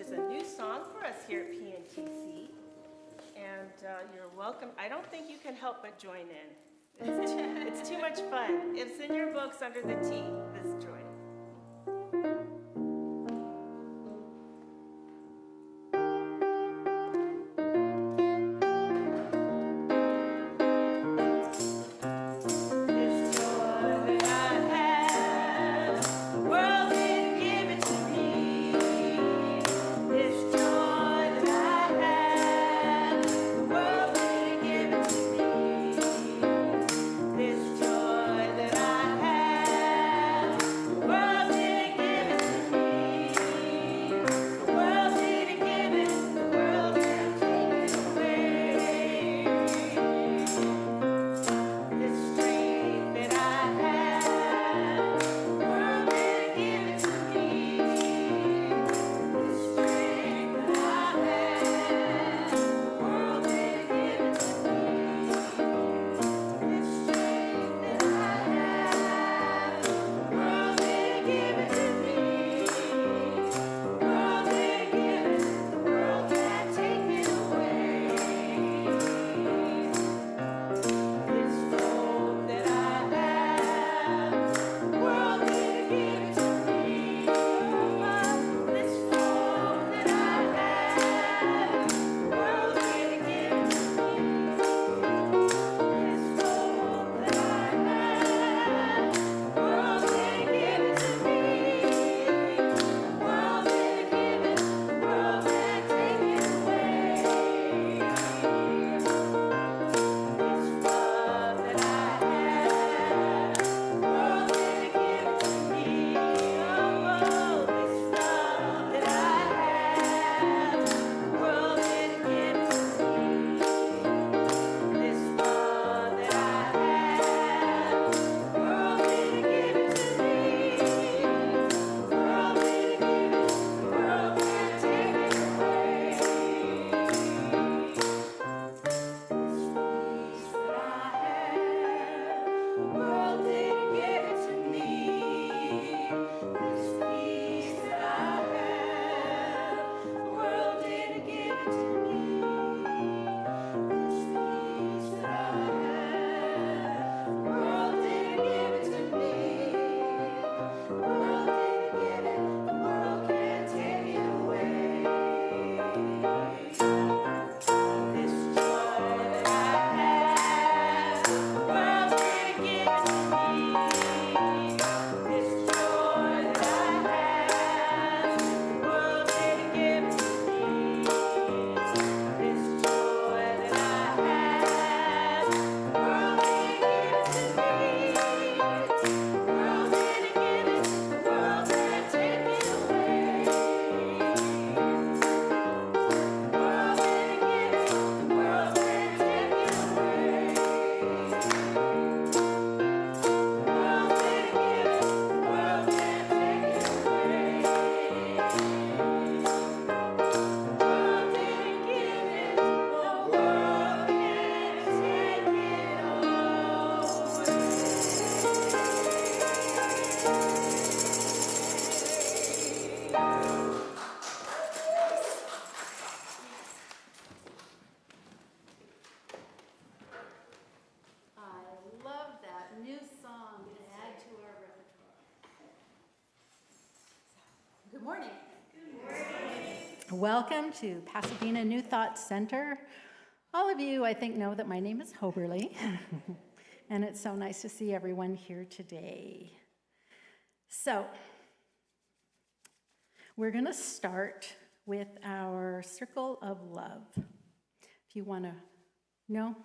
there's a new song for us here at PNTC, and you're welcome. I don't think you can help but join in. It's too much fun. It's in your books under the T, this joy. Welcome to Pasadena New Thought Center. All of you, I think, know that my name is Hoberly, and it's so nice to see everyone here today. So, we're going to start with our circle of love. If you want to, no?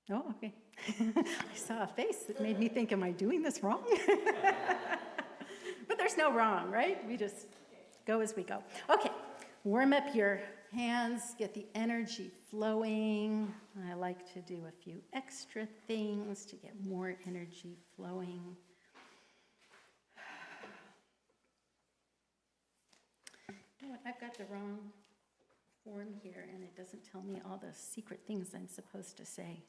No? Okay. I saw a face that made me think, am I doing this wrong? But there's no wrong, right? We just go as we go. Okay. Warm up your hands, get the energy flowing. I like to do a few extra things to get more energy flowing. You know what, I've got the wrong form here, and it doesn't tell me all the secret things I'm supposed to say.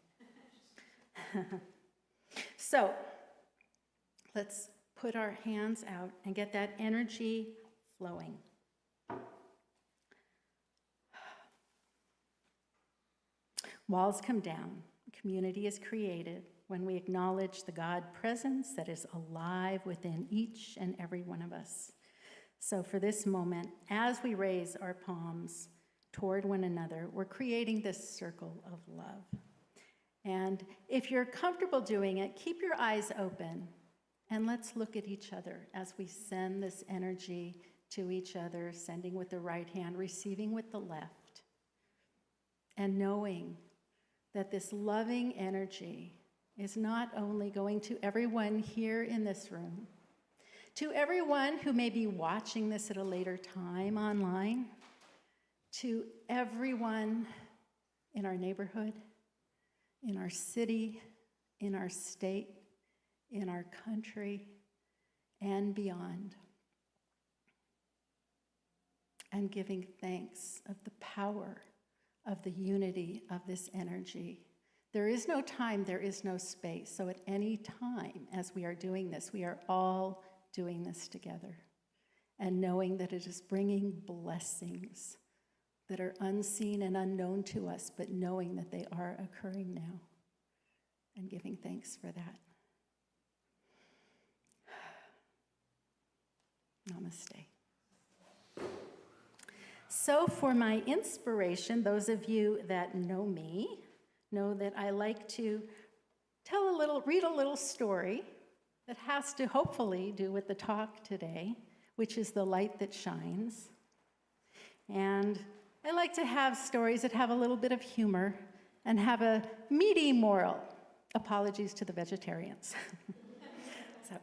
So, let's put our hands out and get that energy flowing. Walls come down, community is created when we acknowledge the God presence that is alive within each and every one of us. So for this moment, as we raise our palms toward one another, we're creating this circle of love. And if you're comfortable doing it, keep your eyes open and let's look at each other as we send this energy to each other, sending with the right hand, receiving with the left, and knowing that this loving energy is not only going to everyone here in this room, to everyone who may be watching this at a later time online, to everyone in our neighborhood, in our city, in our state, in our country, and beyond. And giving thanks of the power of the unity of this energy. There is no time, there is no space. So at any time as we are doing this, we are all doing this together. And knowing that it is bringing blessings that are unseen and unknown to us, but knowing that they are occurring now. And giving thanks for that. Namaste. So for my inspiration, those of you that know me know that I like to read a little story that has to hopefully do with the talk today, which is The Light That Shines. And I like to have stories that have a little bit of humor and have a meaty moral. Apologies to the vegetarians. So,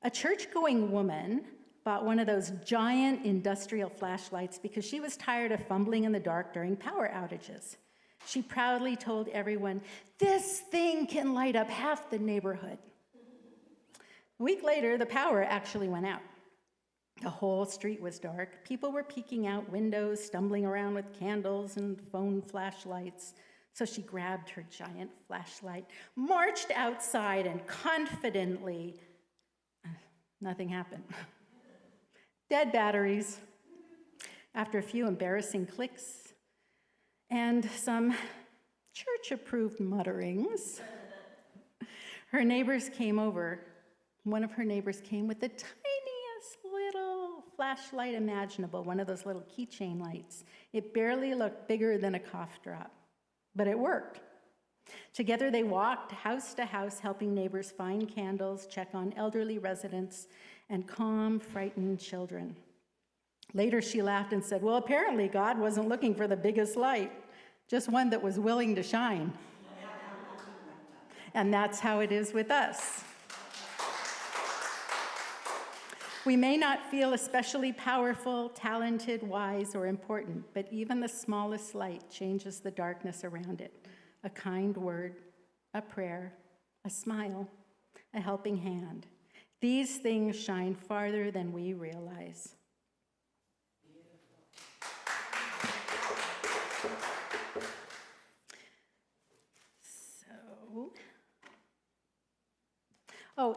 a church-going woman bought one of those giant industrial flashlights because she was tired of fumbling in the dark during power outages. She proudly told everyone, "This thing can light up half the neighborhood." A week later, the power actually went out. The whole street was dark. People were peeking out windows, stumbling around with candles and phone flashlights. So she grabbed her giant flashlight, marched outside, and confidently, nothing happened. Dead batteries. After a few embarrassing clicks and some church-approved mutterings, her neighbors came over. One of her neighbors came with the tiniest little flashlight imaginable, one of those little keychain lights. It barely looked bigger than a cough drop, but it worked. Together they walked house to house, helping neighbors find candles, check on elderly residents, and calm frightened children. Later she laughed and said, "Well, apparently God wasn't looking for the biggest light, just one that was willing to shine." And that's how it is with us. We may not feel especially powerful, talented, wise, or important, but even the smallest light changes the darkness around it. A kind word, a prayer, a smile, a helping hand. These things shine farther than we realize.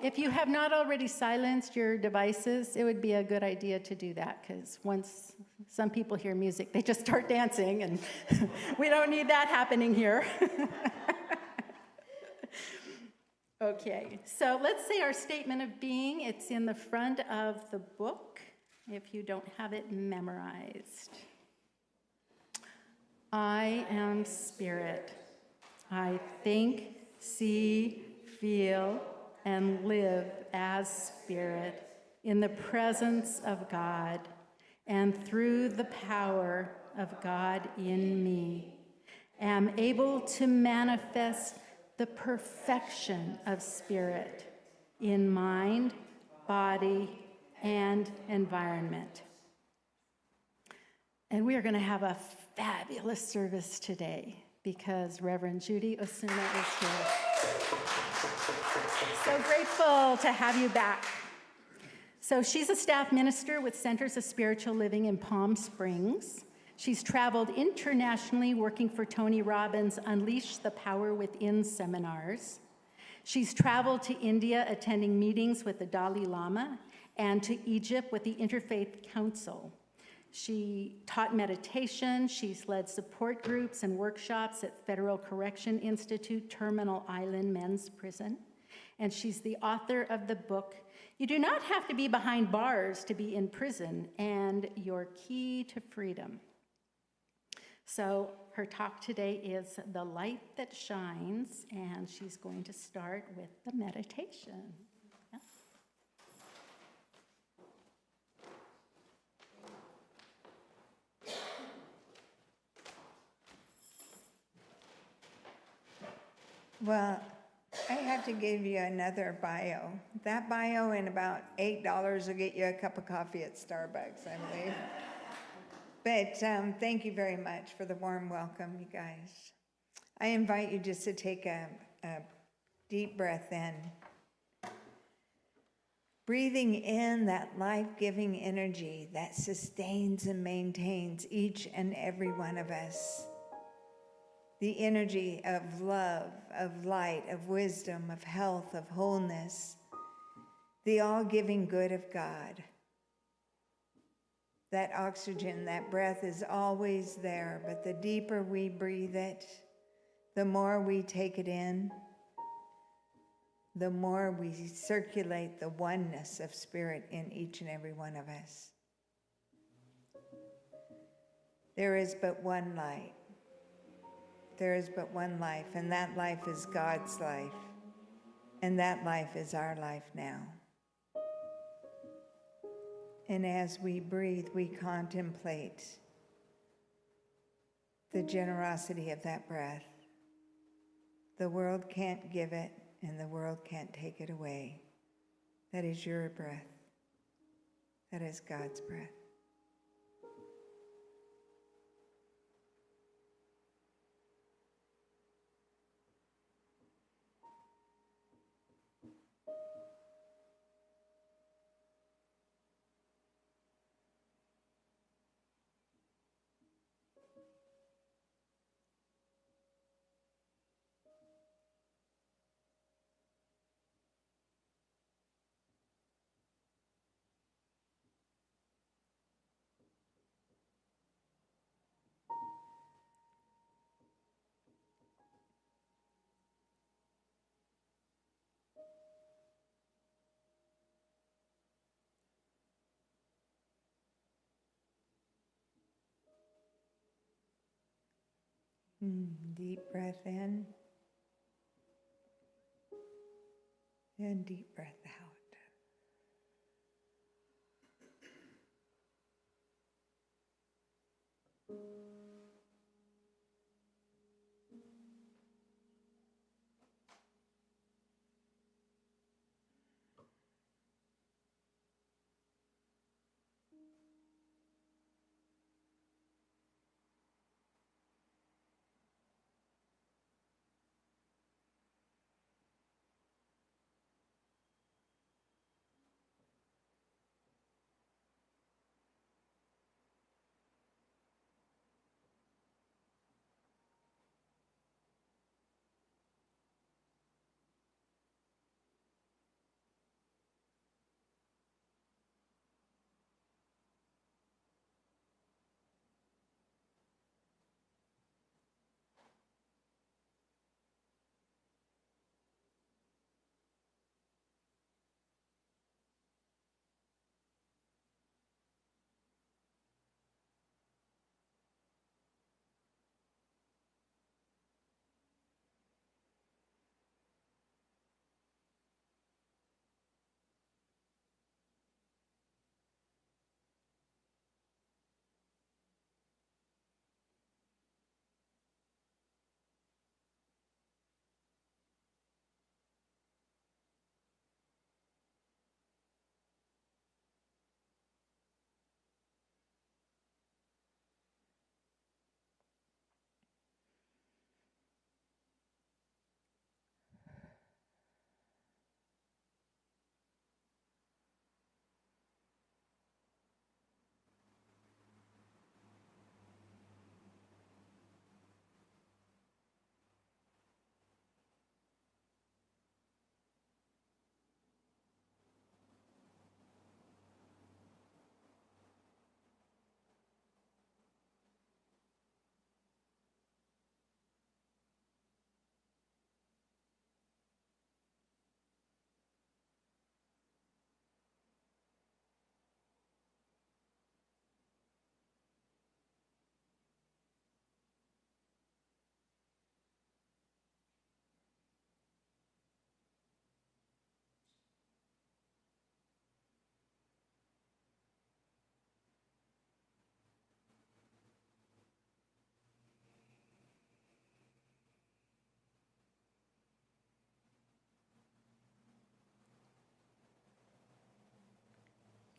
If you have not already silenced your devices, it would be a good idea to do that, because once some people hear music, they just start dancing, and we don't need that happening here. Okay, so let's say our statement of being. It's in the front of the book, if you don't have it memorized. I am spirit. I think, see, feel, and live as spirit in the presence of God and through the power of God in me, am able to manifest the perfection of spirit in mind, body, and environment. And we are going to have a fabulous service today because Reverend Judy Osuna is here. So grateful to have you back. So she's a staff minister with Centers of Spiritual Living in Palm Springs. She's traveled internationally working for Tony Robbins' Unleash the Power Within seminars. She's traveled to India attending meetings with the Dalai Lama and to Egypt with the Interfaith Council. She taught meditation. She's led support groups and workshops at Federal Correction Institute, Terminal Island Men's Prison. And she's the author of the book, You Do Not Have to Be Behind Bars to Be in Prison, and Your Key to Freedom. So her talk today is The Light That Shines, and she's going to start with the meditation. Yeah. Well, I have to give you another bio. That bio and about $8 will get you a cup of coffee at Starbucks, I believe. But thank you very much for the warm welcome, you guys. I invite you just to take a deep breath in. Breathing in that life-giving energy that sustains and maintains each and every one of us. The energy of love, of light, of wisdom, of health, of wholeness. The all-giving good of God. That oxygen, that breath is always there, but the deeper we breathe it, the more we take it in, the more we circulate the oneness of spirit in each and every one of us. There is but one light. There is but one life, and that life is God's life, and that life is our life now. And as we breathe, we contemplate the generosity of that breath. The world can't give it, and the world can't take it away. That is your breath. That is God's breath. Deep breath in and deep breath out.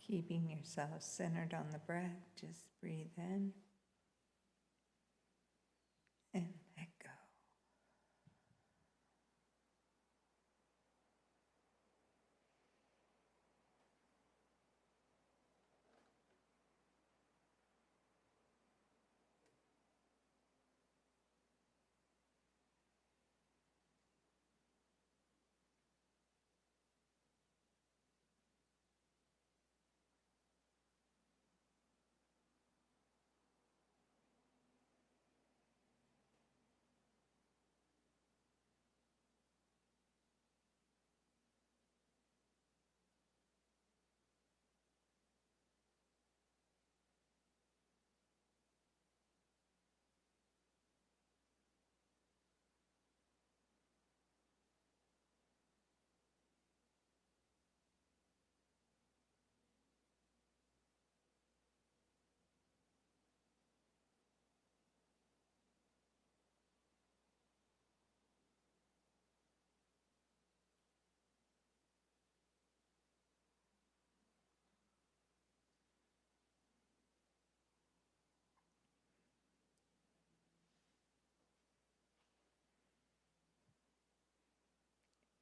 Keeping yourself centered on the breath, just breathe in and let go.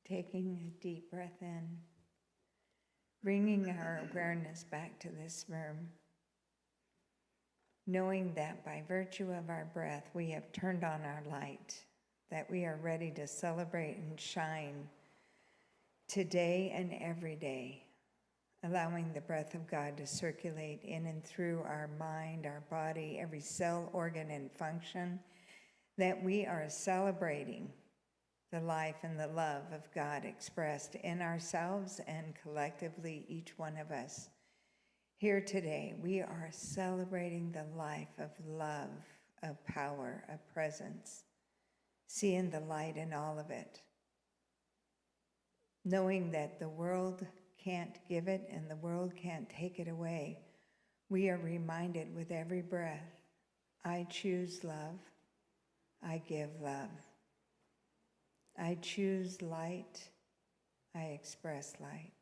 Taking a deep breath in, bringing our awareness back to this room, knowing that by virtue of our breath, we have turned on our light, that we are ready to celebrate and shine today and every day, allowing the breath of God to circulate in and through our mind, our body, every cell, organ, and function, that we are celebrating the life and the love of God expressed in ourselves and collectively, each one of us. Here today, we are celebrating the life of love, of power, of presence, seeing the light in all of it, knowing that the world can't give it and the world can't take it away. We are reminded with every breath, I choose love, I give love. I choose light, I express light.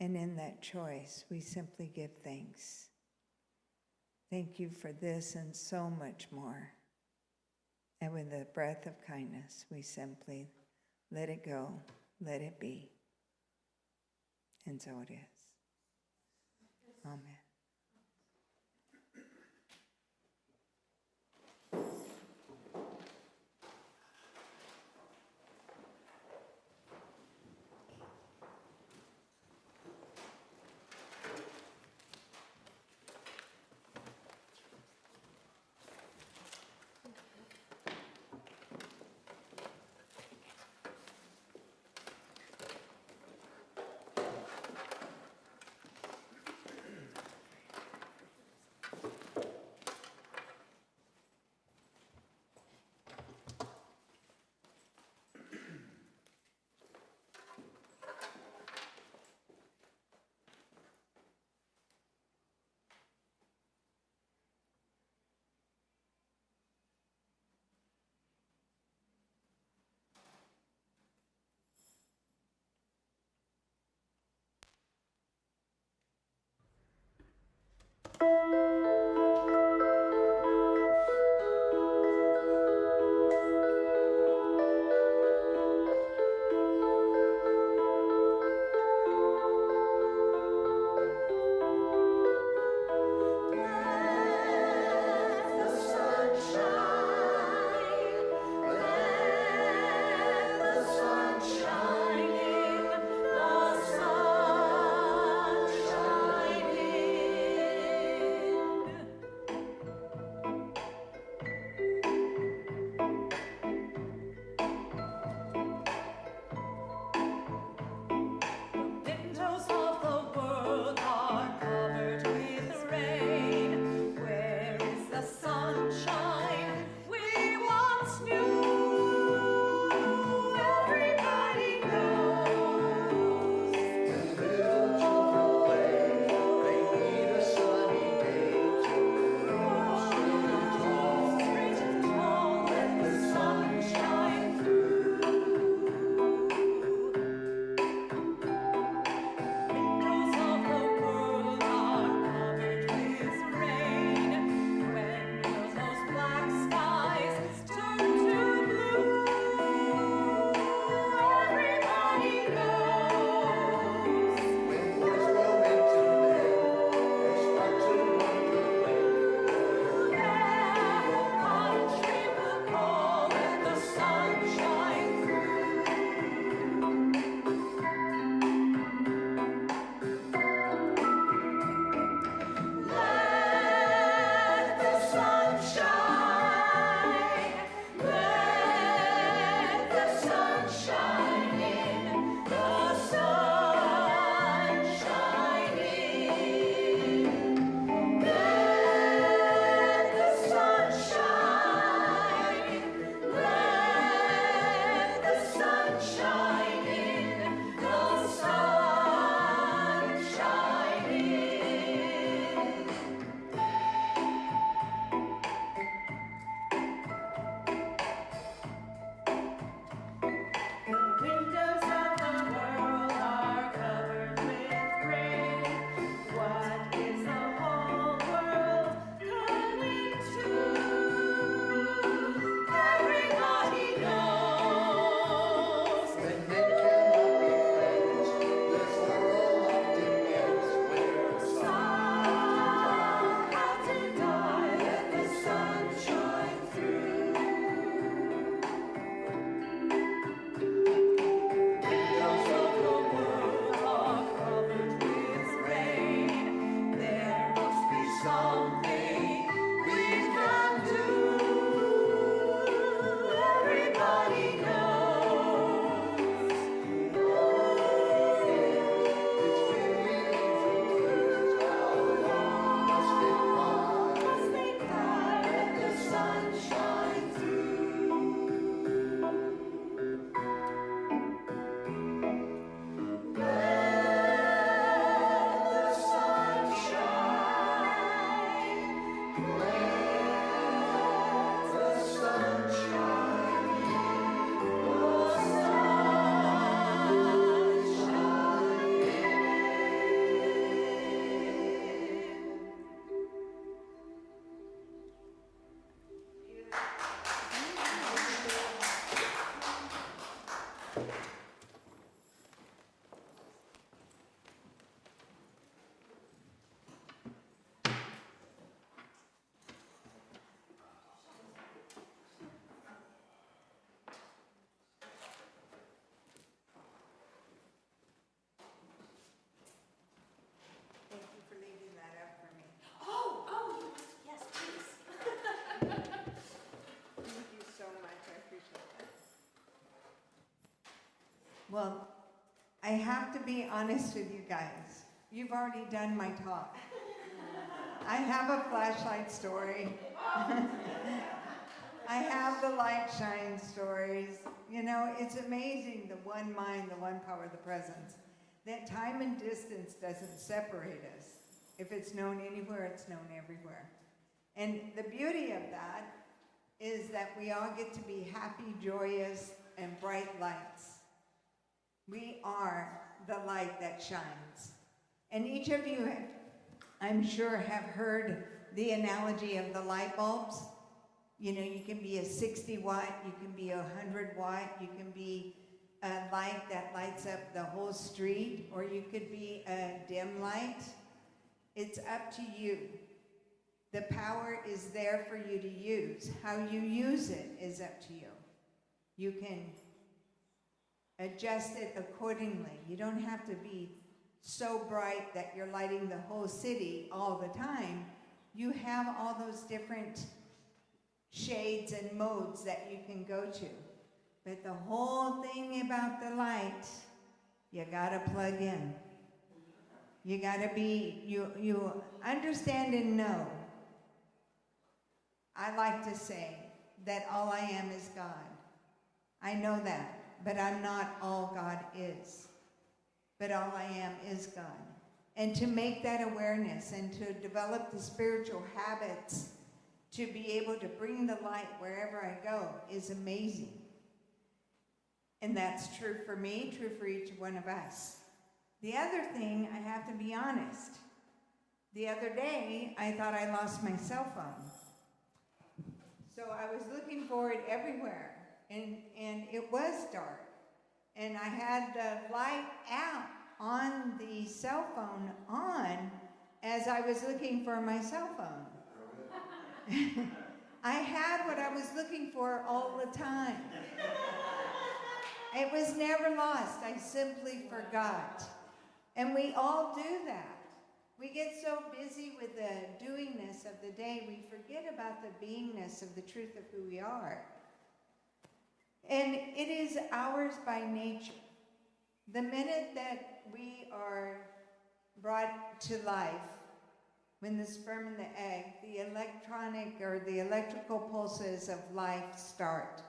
And in that choice, we simply give thanks. Thank you for this and so much more. And with the breath of kindness, we simply let it go, let it be. And so it is. Amen. Well, I have to be honest with you guys. You've already done my talk. I have a flashlight story. I have the light shine stories. You know, it's amazing, the one mind, the one power, the presence. That time and distance doesn't separate us. If it's known anywhere, it's known everywhere. And the beauty of that is that we all get to be happy, joyous, and bright lights. We are the light that shines. And each of you, I'm sure, have heard the analogy of the light bulbs. You know, you can be a 60 watt, you can be a 100 watt, you can be a light that lights up the whole street, or you could be a dim light. It's up to you. The power is there for you to use. How you use it is up to you. You can adjust it accordingly. You don't have to be so bright that you're lighting the whole city all the time. You have all those different shades and modes that you can go to. But the whole thing about the light, you gotta plug in. You gotta be, you understand and know. I like to say that all I am is God. I know that, but I'm not all God is. But all I am is God. And to make that awareness and to develop the spiritual habits to be able to bring the light wherever I go is amazing. And that's true for me, true for each one of us. The other thing, I have to be honest. The other day, I thought I lost my cell phone. So I was looking for it everywhere, and it was dark. And I had the light out on the cell phone on as I was looking for my cell phone. I had what I was looking for all the time. It was never lost. I simply forgot. And we all do that. We get so busy with the doingness of the day, we forget about the beingness of the truth of who we are. And it is ours by nature. The minute that we are brought to life, when the sperm and the egg, the electronic or the electrical pulses of life start,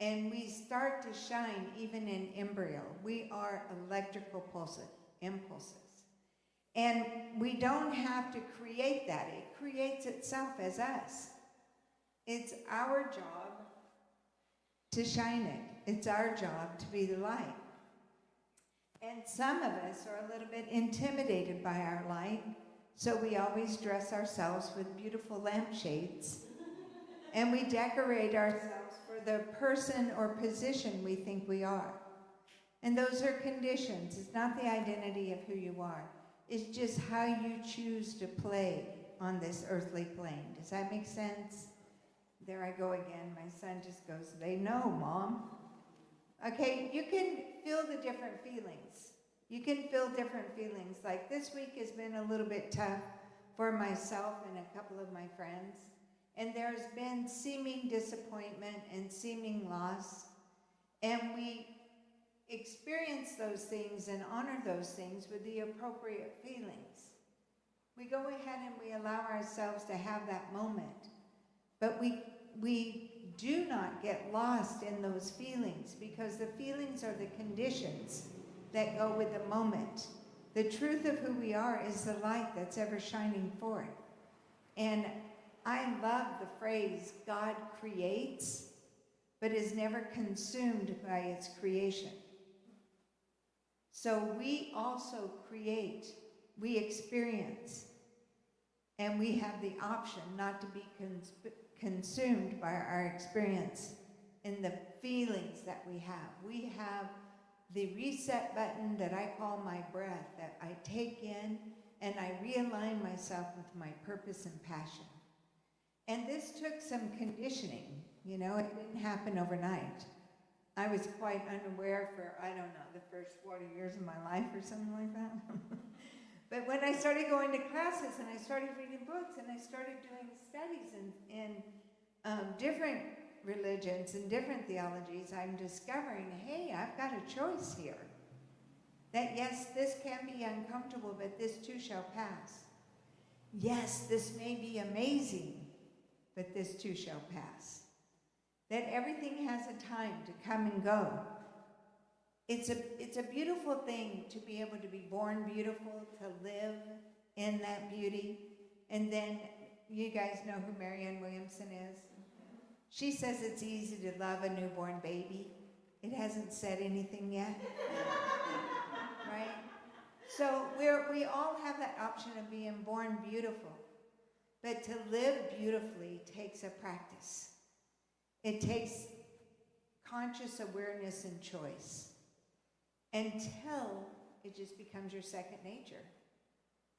and we start to shine even in embryo. We are electrical impulses. And we don't have to create that. It creates itself as us. It's our job to shine it. It's our job to be the light. And some of us are a little bit intimidated by our light, so we always dress ourselves with beautiful lampshades, and we decorate ourselves for the person or position we think we are. And those are conditions. It's not the identity of who you are. It's just how you choose to play on this earthly plane. Does that make sense? There I go again. My son just goes, "They know, Mom." Okay, you can feel the different feelings. You can feel different feelings. Like this week has been a little bit tough for myself and a couple of my friends. And there's been seeming disappointment and seeming loss. And we experience those things and honor those things with the appropriate feelings. We go ahead and we allow ourselves to have that moment. But we do not get lost in those feelings, because the feelings are the conditions that go with the moment. The truth of who we are is the light that's ever shining forth. And I love the phrase, God creates, but is never consumed by its creation. So we also create, we experience, and we have the option not to be consumed by our experience in the feelings that we have. We have the reset button that I call my breath, that I take in and I realign myself with my purpose and passion. And this took some conditioning, you know, it didn't happen overnight. I was quite unaware for, I don't know, the first 40 years of my life or something like that. But when I started going to classes and I started reading books and I started doing studies in different religions and different theologies, I'm discovering, hey, I've got a choice here. That yes, this can be uncomfortable, but this too shall pass. Yes, this may be amazing, but this too shall pass. That everything has a time to come and go. It's a beautiful thing to be able to be born beautiful, to live in that beauty. And then, you guys know who Marianne Williamson is? She says it's easy to love a newborn baby. It hasn't said anything yet. Right? So we all have that option of being born beautiful. But to live beautifully takes a practice. It takes conscious awareness and choice until it just becomes your second nature.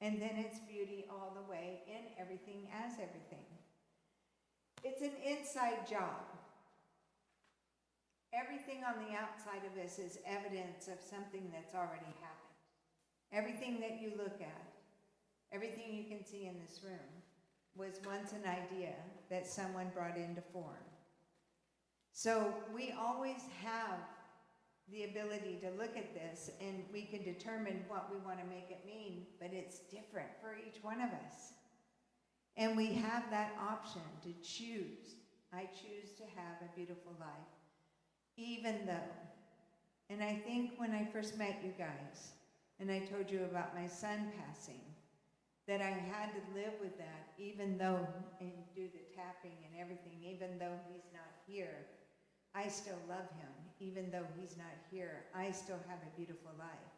And then it's beauty all the way in everything as everything. It's an inside job. Everything on the outside of us is evidence of something that's already happened. Everything that you look at, everything you can see in this room, was once an idea that someone brought into form. So we always have the ability to look at this and we can determine what we want to make it mean, but it's different for each one of us. And we have that option to choose. I choose to have a beautiful life, even though. And I think when I first met you guys, and I told you about my son passing, that I had to live with that, even though, and do the tapping and everything, even though he's not here, I still love him. Even though he's not here, I still have a beautiful life.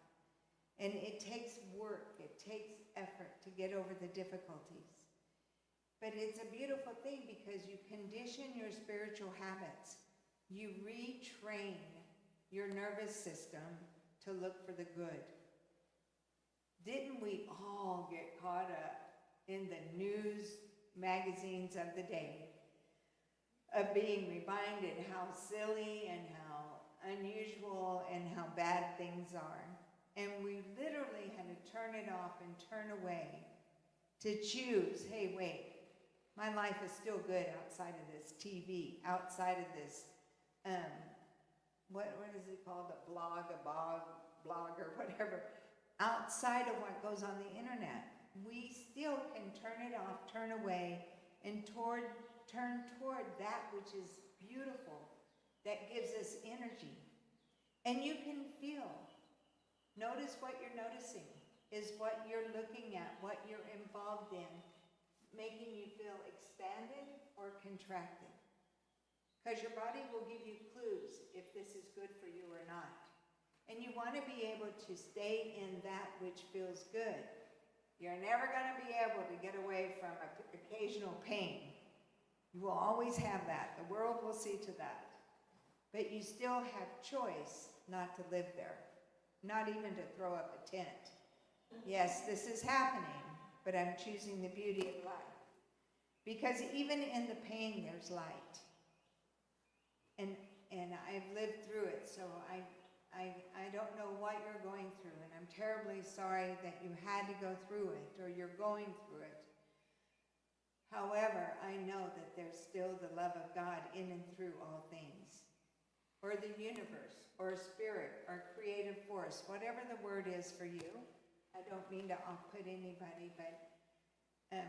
And it takes work, it takes effort to get over the difficulties. But it's a beautiful thing because you condition your spiritual habits. You retrain your nervous system to look for the good. Didn't we all get caught up in the news magazines of the day of being reminded how silly and how unusual and how bad things are? And we literally had to turn it off and turn away to choose, hey, wait, my life is still good outside of this TV, outside of this, what is it called, a blog or whatever, outside of what goes on the internet. We still can turn it off, turn away, and turn toward that which is beautiful, that gives us energy. And you can feel. Notice what you're noticing is what you're looking at, what you're involved in, making you feel expanded or contracted. Because your body will give you clues if this is good for you or not. And you want to be able to stay in that which feels good. You're never going to be able to get away from occasional pain. You will always have that. The world will see to that. But you still have choice not to live there, not even to throw up a tent. Yes, this is happening, but I'm choosing the beauty of life. Because even in the pain, there's light. And I've lived through it, so I don't know what you're going through, and I'm terribly sorry that you had to go through it, or you're going through it. However, I know that there's still the love of God in and through all things, or the universe, or spirit, or creative force, whatever the word is for you. I don't mean to off-put anybody, but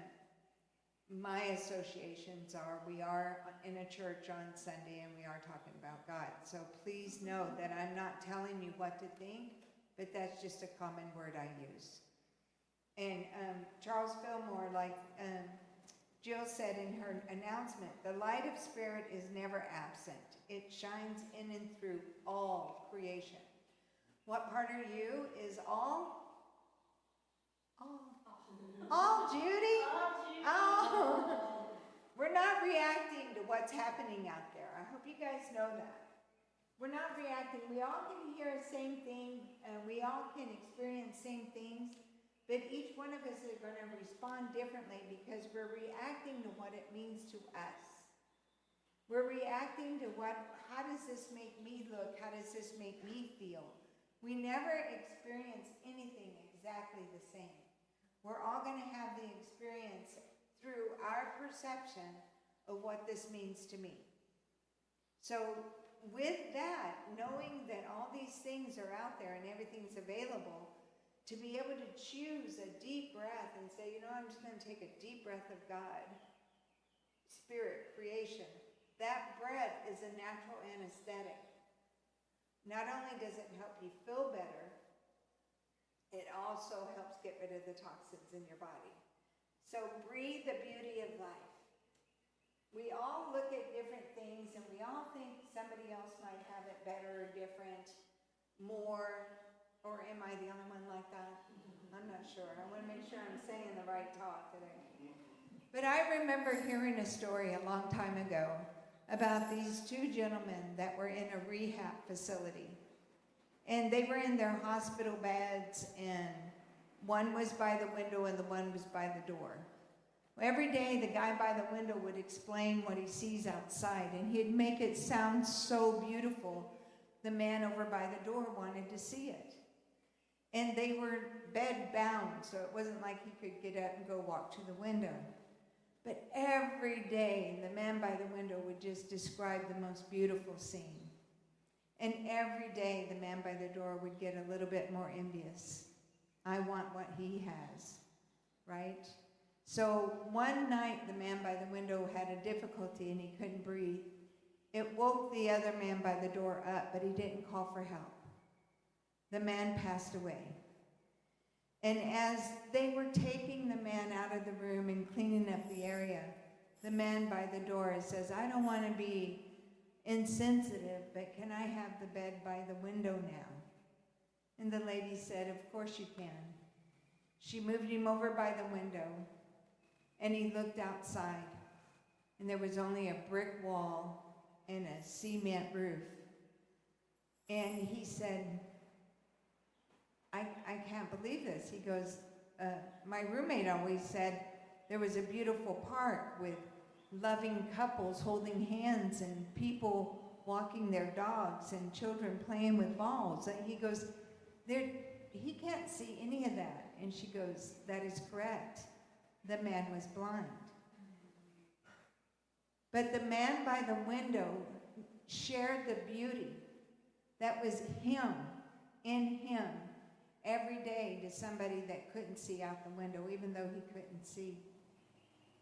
my associations are, we are in a church on Sunday and we are talking about God. So please know that I'm not telling you what to think, but that's just a common word I use. And Charles Fillmore, like Jill said in her announcement, the light of spirit is never absent. It shines in and through all creation. What part are you? Is all? All, Judy? Oh. We're not reacting to what's happening out there. I hope you guys know that. We're not reacting. We all can hear the same thing, and we all can experience same things, but each one of us is going to respond differently because we're reacting to what it means to us. We're reacting to how does this make me look? How does this make me feel? We never experience anything exactly the same. We're all going to have the experience through our perception of what this means to me. So with that, knowing that all these things are out there and everything's available, to be able to choose a deep breath and say, you know, I'm just going to take a deep breath of God, spirit, creation. That breath is a natural anesthetic. Not only does it help you feel better, it also helps get rid of the toxins in your body. So breathe the beauty of life. We all look at different things and we all think somebody else might have it better or different, more, or am I the only one like that? I'm not sure. I want to make sure I'm saying the right talk today. But I remember hearing a story a long time ago about these two gentlemen that were in a rehab facility. And they were in their hospital beds, and one was by the window and the one was by the door. Every day, the guy by the window would explain what he sees outside, and he'd make it sound so beautiful, the man over by the door wanted to see it. And they were bed-bound, so it wasn't like he could get up and go walk to the window. But every day, the man by the window would just describe the most beautiful scene. And every day, the man by the door would get a little bit more envious. I want what he has, right? So one night, the man by the window had a difficulty and he couldn't breathe. It woke the other man by the door up, but he didn't call for help. The man passed away. And as they were taking the man out of the room and cleaning up the area, the man by the door says, I don't want to be insensitive, but can I have the bed by the window now? And the lady said, of course you can. She moved him over by the window, and he looked outside, and there was only a brick wall and a cement roof. And he said, I can't believe this. He goes, my roommate always said there was a beautiful park with loving couples holding hands and people walking their dogs and children playing with balls. And he goes, he can't see any of that. And she goes, that is correct. The man was blind. But the man by the window shared the beauty that was him, in him, every day to somebody that couldn't see out the window, even though he couldn't see.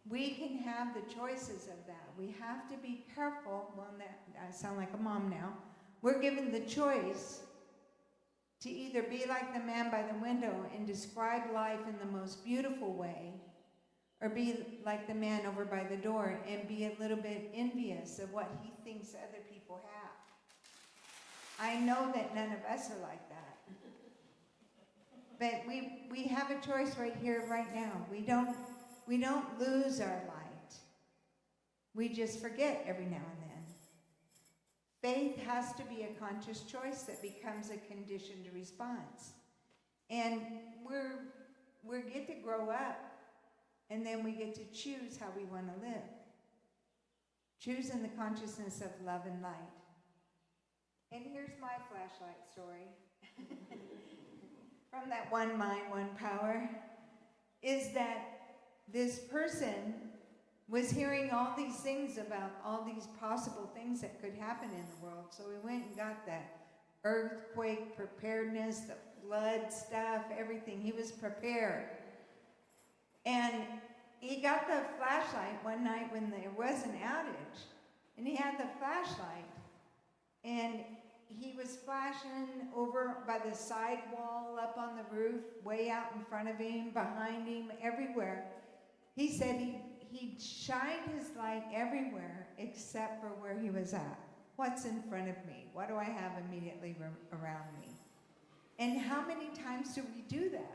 We can have the choices of that. We have to be careful. Well, I sound like a mom now. We're given the choice to either be like the man by the window and describe life in the most beautiful way, or be like the man over by the door and be a little bit envious of what he thinks other people have. I know that none of us are like that. But we have a choice right here, right now. We don't lose our light. We just forget every now and then. Faith has to be a conscious choice that becomes a conditioned response. And we get to grow up, and then we get to choose how we want to live. Choose in the consciousness of love and light. And here's my flashlight story. From that one mind, one power, is that this person was hearing all these things about all these possible things that could happen in the world. So we went and got that earthquake preparedness, the flood stuff, everything. He was prepared. And he got the flashlight one night when there was an outage. And he had the flashlight. And he was flashing over by the side wall, up on the roof, way out in front of him, behind him, everywhere. He said he shined his light everywhere except for where he was at. What's in front of me? What do I have immediately around me? And how many times do we do that?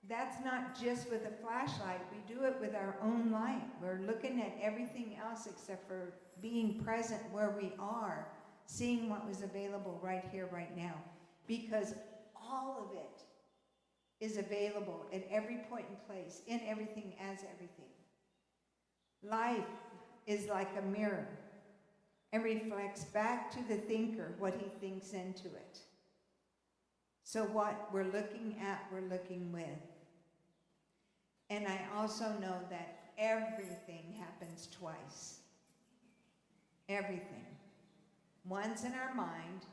That's not just with a flashlight. We do it with our own light. We're looking at everything else except for being present where we are, seeing what was available right here, right now. Because all of it is available at every point in place, in everything, as everything. Life is like a mirror and reflects back to the thinker what he thinks into it. So what we're looking at, we're looking with. And I also know that everything happens twice. everything. Once in our mind,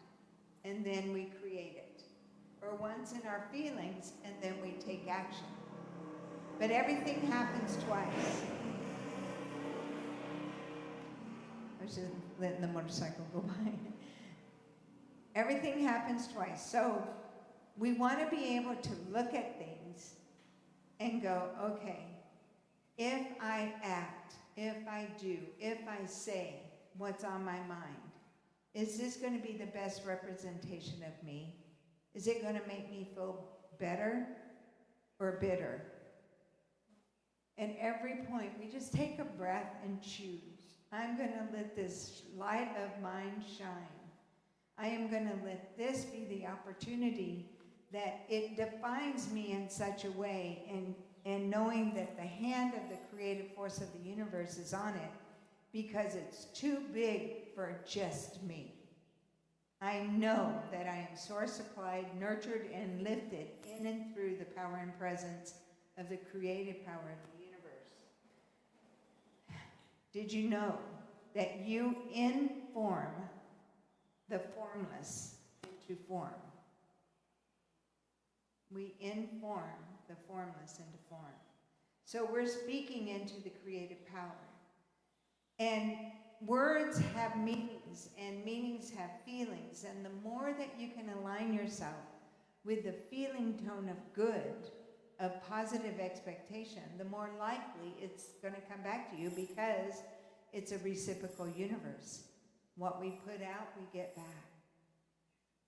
and then we create it. Or once in our feelings, and then we take action. But everything happens twice. I was just letting the motorcycle go by. Everything happens twice. So we want to be able to look at things and go, okay, if I act, if I do, if I say what's on my mind, is this going to be the best representation of me? Is it going to make me feel better or bitter? And every point, we just take a breath and choose. I'm going to let this light of mine shine. I am going to let this be the opportunity that it defines me in such a way, and knowing that the hand of the creative force of the universe is on it because it's too big for just me. I know that I am source supplied, nurtured, and lifted in and through the power and presence of the creative power of the universe. Did you know that you inform the formless into form? We inform the formless into form. So we're speaking into the creative power. And words have meanings, and meanings have feelings. And the more that you can align yourself with the feeling tone of good, of positive expectation, the more likely it's going to come back to you, because it's a reciprocal universe. What we put out, we get back.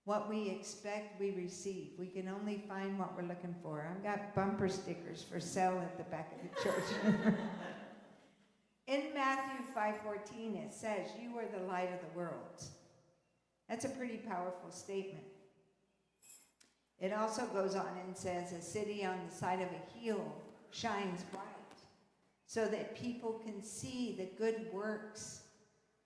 What we expect, we receive. We can only find what we're looking for. I've got bumper stickers for sale at the back of the church. In Matthew 5:14, it says, "You are the light of the world." That's a pretty powerful statement. It also goes on and says, "A city on the side of a hill shines bright, so that people can see the good works,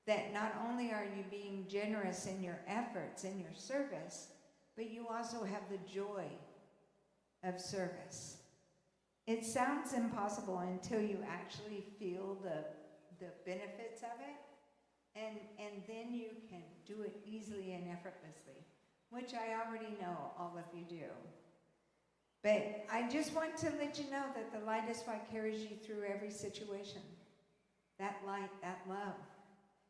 that not only are you being generous in your efforts, in your service, but you also have the joy of service." It sounds impossible until you actually feel the benefits of it, and then you can do it easily and effortlessly, which I already know all of you do. But I just want to let you know that the light is what carries you through every situation. That light, that love.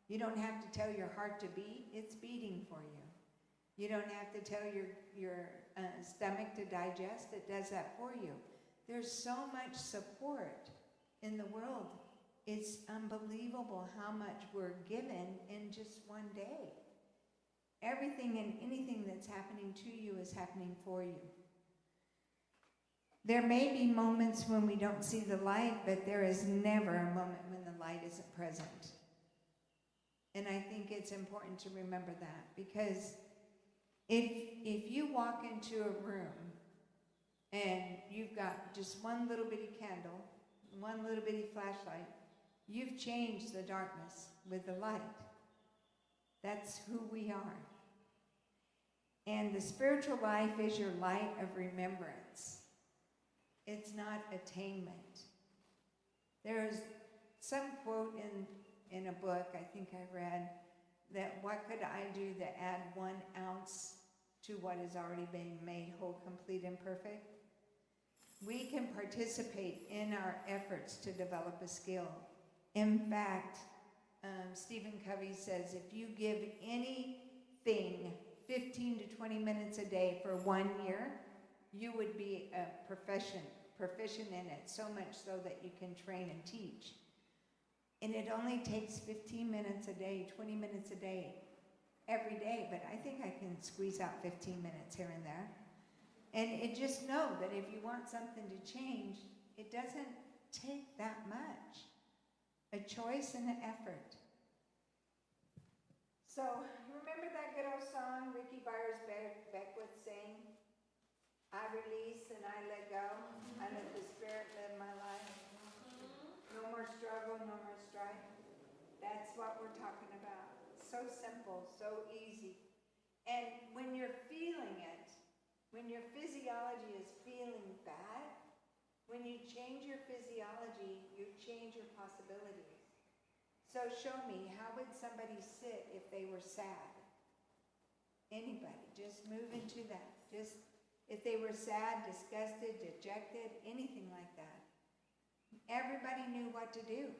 You don't have to tell your heart to beat, it's beating for you. You don't have to tell your stomach to digest, it does that for you. There's so much support in the world. It's unbelievable how much we're given in just one day. Everything and anything that's happening to you is happening for you. There may be moments when we don't see the light, but there is never a moment when the light isn't present. And I think it's important to remember that, because if you walk into a room and you've got just one little bitty candle, one little bitty flashlight, you've changed the darkness with the light. That's who we are. And the spiritual life is your light of remembrance. It's not attainment. There's some quote in a book I think I read that what could I do to add 1 ounce to what is already being made whole, complete, and perfect? We can participate in our efforts to develop a skill. In fact, Stephen Covey says if you give anything 15 to 20 minutes a day for 1 year, you would be a proficient in it, so much so that you can train and teach. And it only takes 15 minutes a day, 20 minutes a day, every day, but I think I can squeeze out 15 minutes here and there. And it just know that if you want something to change, it doesn't take that much. A choice and an effort. So, you remember that good old song Ricky Byers-Beckwith sang? I release and I let go. I let the Spirit live my life. No more struggle, no more strife. That's what we're talking about. So simple, so easy. And when you're feeling it, when your physiology is feeling bad, when you change your physiology, you change your possibilities. So show me, how would somebody sit if they were sad? Anybody, just move into that. Just if they were sad, disgusted, dejected, anything like that. Everybody knew what to do.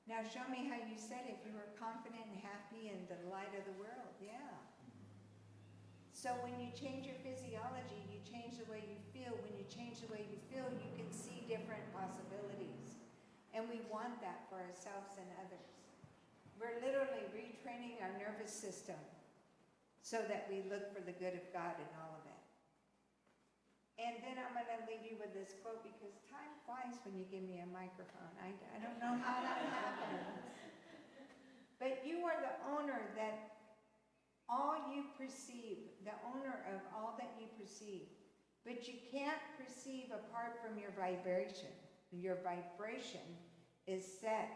Now show me how you said if you were confident and happy and the light of the world. Yeah. So when you change your physiology, you change the way you feel. When you change the way you feel, you can see different possibilities. And we want that for ourselves and others. We're literally retraining our nervous system so that we look for the good of God in all of it. And then I'm going to leave you with this quote, because time flies when you give me a microphone. I don't know how that happens. But you are the owner that all you perceive, the owner of all that you perceive. But you can't perceive apart from your vibration. Your vibration is set.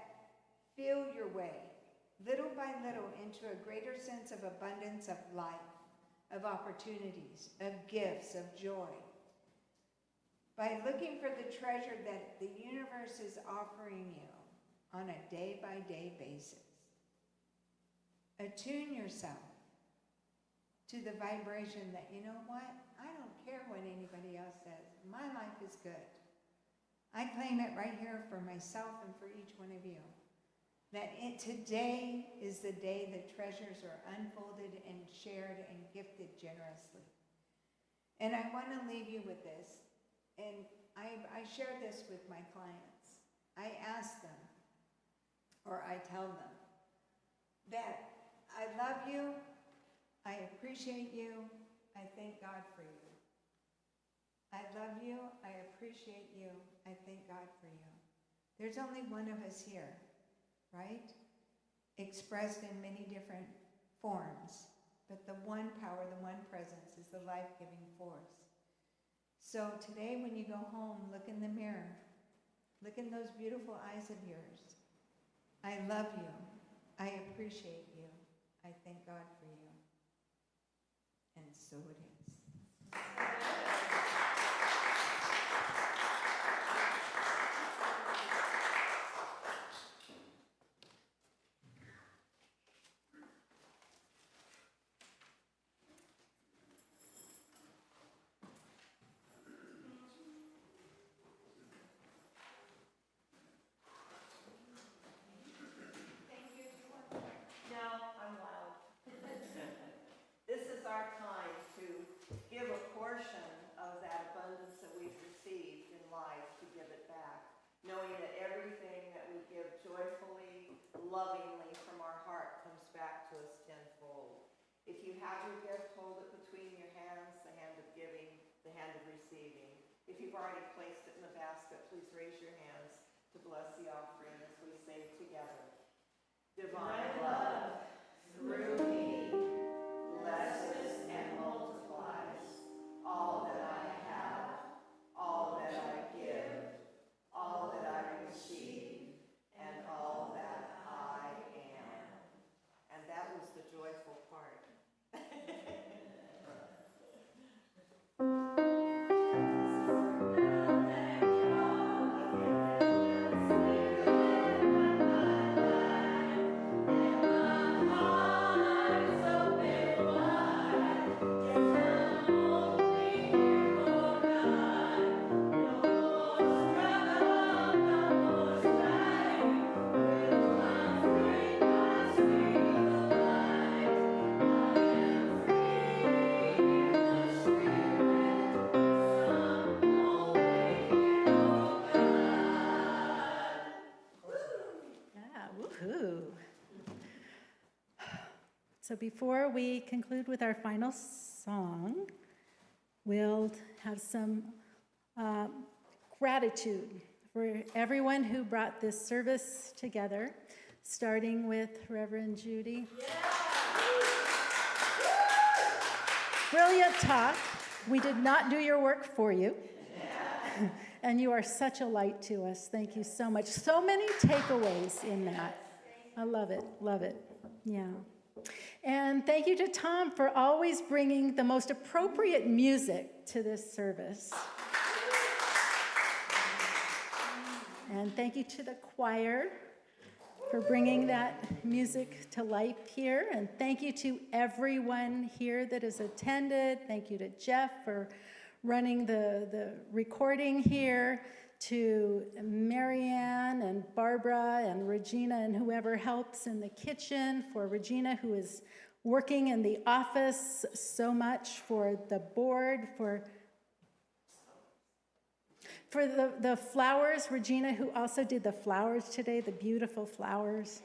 Feel your way, little by little, into a greater sense of abundance of life, of opportunities, of gifts, of joy. By looking for the treasure that the universe is offering you on a day-by-day basis. Attune yourself to the vibration that, you know what, I don't care what anybody else says. My life is good. I claim it right here for myself and for each one of you. That today is the day that treasures are unfolded and shared and gifted generously. And I want to leave you with this. And I share this with my clients. I ask them, or I tell them, that I love you, I appreciate you, I thank God for you. I love you, I appreciate you, I thank God for you. There's only one of us here, right? Expressed in many different forms, but the one power, the one presence is the life-giving force. So today when you go home, look in the mirror. Look in those beautiful eyes of yours. I love you. I appreciate you. I thank God for you. And so it is. Our time to give a portion of that abundance that we've received in life, to give it back, knowing that everything that we give joyfully, lovingly from our heart comes back to us tenfold. If you have your gift, hold it between your hands, the hand of giving, the hand of receiving. If you've already placed it in the basket, please raise your hands to bless the offering as we say together. Divine love, through me, blesses and multiplies all that I have, all that I give, all that I receive, and all that I am. And that was the joyful part. So before we conclude with our final song, we'll have some gratitude for everyone who brought this service together, starting with Reverend Judy. Yeah. Brilliant talk. We did not do your work for you. Yeah. And you are such a light to us. Thank you so much. So many takeaways in that. I love it. Love it. Yeah. And thank you to Tom for always bringing the most appropriate music to this service. And thank you to the choir for bringing that music to life here. And thank you to everyone here that has attended. Thank you to Jeff for running the recording here, to Marianne and Barbara and Regina and whoever helps in the kitchen, for Regina who is working in the office so much, for the board, for the flowers, Regina, who also did the flowers today, the beautiful flowers.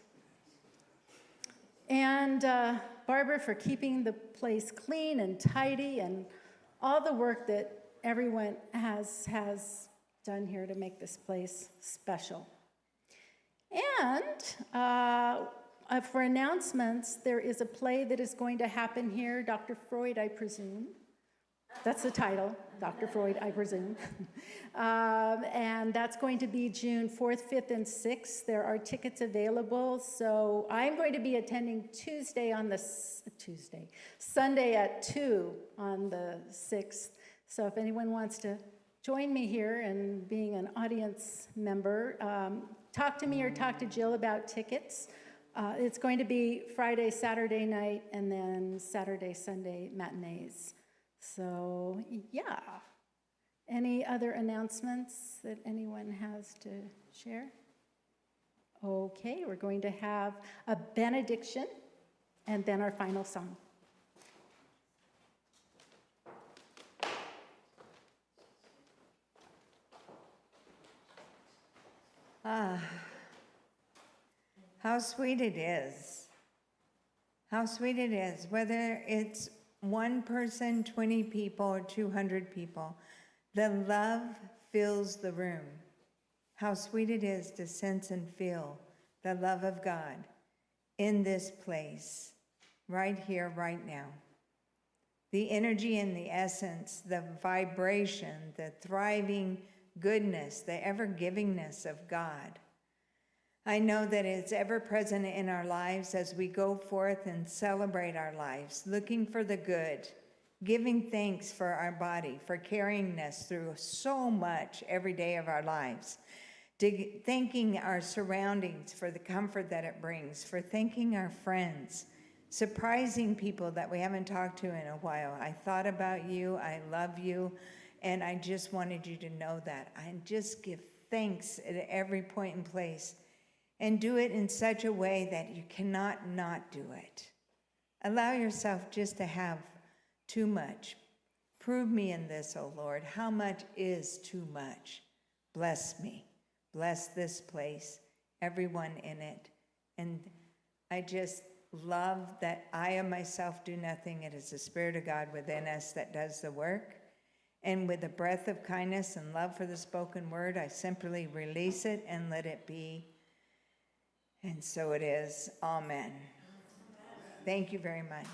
And Barbara for keeping the place clean and tidy, and all the work that everyone has done here to make this place special. And for announcements, there is a play that is going to happen here, Dr. Freud, I presume. That's the title, Dr. Freud, I presume. And that's going to be June 4th, 5th, and 6th. There are tickets available. So I'm going to be attending Sunday at 2 on the 6th. So if anyone wants to join me here and being an audience member, talk to me or talk to Jill about tickets. It's going to be Friday, Saturday night, and then Saturday, Sunday matinees. So, yeah. Any other announcements that anyone has to share? Okay, we're going to have a benediction and then our final song. How sweet it is. How sweet it is, whether it's one person, 20 people, or 200 people. The love fills the room. How sweet it is to sense and feel the love of God in this place, right here, right now. The energy and the essence, the vibration, the thriving goodness, the ever-givingness of God. I know that it's ever present in our lives as we go forth and celebrate our lives, looking for the good, giving thanks for our body, for carrying us through so much every day of our lives, thanking our surroundings for the comfort that it brings, for thanking our friends, surprising people that we haven't talked to in a while. I thought about you, I love you, and I just wanted you to know that. I just give thanks at every point and place. And do it in such a way that you cannot not do it. Allow yourself just to have too much. Prove me in this, O Lord. How much is too much? Bless me. Bless this place, everyone in it. And I just love that I of myself do nothing. It is the Spirit of God within us that does the work. And with a breath of kindness and love for the spoken word, I simply release it and let it be. And so it is. Amen. Thank you very much.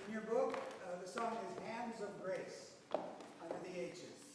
In your book, the song is Hands of Grace, under the H's.